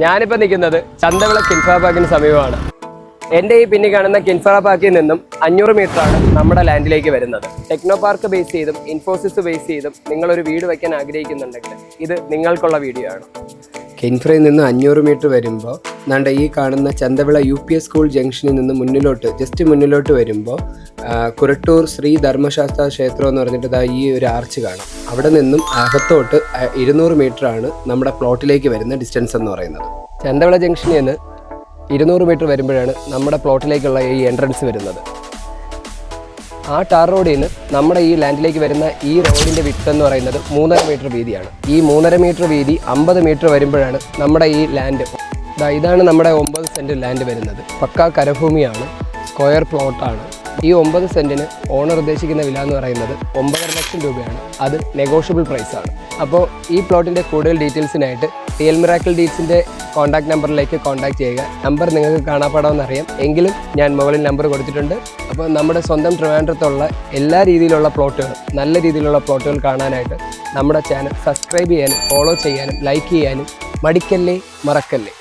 ഞാനിപ്പോൾ നിൽക്കുന്നത് ചന്തവിള കിൻഫ്ര പാർക്കിന് സമീപമാണ്. എൻ്റെ ഈ പിന്നിൽ കാണുന്ന കിൻഫ്ര പാർക്കിൽ നിന്നും 500 മീറ്ററാണ് നമ്മുടെ ലാൻഡിലേക്ക് വരുന്നത്. ടെക്നോ പാർക്ക് ബേസ് ചെയ്തും ഇൻഫോസിസ് ബേസ് ചെയ്തും നിങ്ങളൊരു വീട് വയ്ക്കാൻ ആഗ്രഹിക്കുന്നുണ്ടെങ്കിൽ ഇത് നിങ്ങൾക്കുള്ള വീഡിയോ ആണ്. കിൻഫ്രയിൽ നിന്ന് 500 മീറ്റർ വരുമ്പോൾ നമ്മുടെ ഈ കാണുന്ന ചന്തവിള UPS സ്കൂൾ ജംഗ്ഷനിൽ നിന്ന് ജസ്റ്റ് മുന്നിലോട്ട് വരുമ്പോൾ കുരട്ടൂർ ശ്രീ ധർമ്മശാസ്ത്ര ക്ഷേത്രം എന്ന് പറഞ്ഞിട്ട് ഈ ഒരു ആർച്ച് കാണാം. അവിടെ നിന്നും അകത്തോട്ട് 200 മീറ്ററാണ് നമ്മുടെ പ്ലോട്ടിലേക്ക് വരുന്ന ഡിസ്റ്റൻസ് എന്ന് പറയുന്നത്. ചന്തവിള ജംഗ്ഷനിൽ നിന്ന് 200 മീറ്റർ വരുമ്പോഴാണ് നമ്മുടെ പ്ലോട്ടിലേക്കുള്ള ഈ എൻട്രൻസ് വരുന്നത്. ആ ടാർ റോഡിൽ നിന്ന് നമ്മുടെ ഈ ലാൻഡിലേക്ക് വരുന്ന ഈ റോഡിൻ്റെ വിഡ്ത്ത് എന്ന് പറയുന്നത് 3.5 മീറ്റർ വീതിയാണ്. ഈ 3.5 മീറ്റർ വീതി 50 മീറ്റർ വരുമ്പോഴാണ് നമ്മുടെ ഈ ലാൻഡ്, ഇതാണ് നമ്മുടെ 9 സെൻറ്റ് ലാൻഡ് വരുന്നത്. പക്കാ കരഭൂമിയാണ്, സ്ക്വയർ പ്ലോട്ടാണ്. ഈ 9 സെൻറ്റിന് ഓണർ ഉദ്ദേശിക്കുന്ന വില എന്ന് പറയുന്നത് 9.5 ലക്ഷം രൂപയാണ്. അത് നെഗോഷ്യബിൾ പ്രൈസാണ്. അപ്പോൾ ഈ പ്ലോട്ടിൻ്റെ കൂടുതൽ ഡീറ്റെയിൽസിനായിട്ട് റിയൽ മിറാക്കിൾ ഡീൽസിൻ്റെ കോൺടാക്ട് നമ്പറിലേക്ക് കോൺടാക്ട് ചെയ്യുക. നമ്പർ നിങ്ങൾക്ക് കാണാപ്പാടാമെന്നറിയാം, എങ്കിലും ഞാൻ മുകളിൽ നമ്പർ കൊടുത്തിട്ടുണ്ട്. അപ്പോൾ നമ്മുടെ സ്വന്തം ട്രിവാൻഡ്രത്തുള്ള എല്ലാ രീതിയിലുള്ള പ്ലോട്ടുകൾ, നല്ല രീതിയിലുള്ള പ്ലോട്ടുകൾ കാണാനായിട്ട് നമ്മുടെ ചാനൽ സബ്സ്ക്രൈബ് ചെയ്യാനും ഫോളോ ചെയ്യാനും ലൈക്ക് ചെയ്യാനും മടിക്കല്ലേ, മറക്കല്ലേ.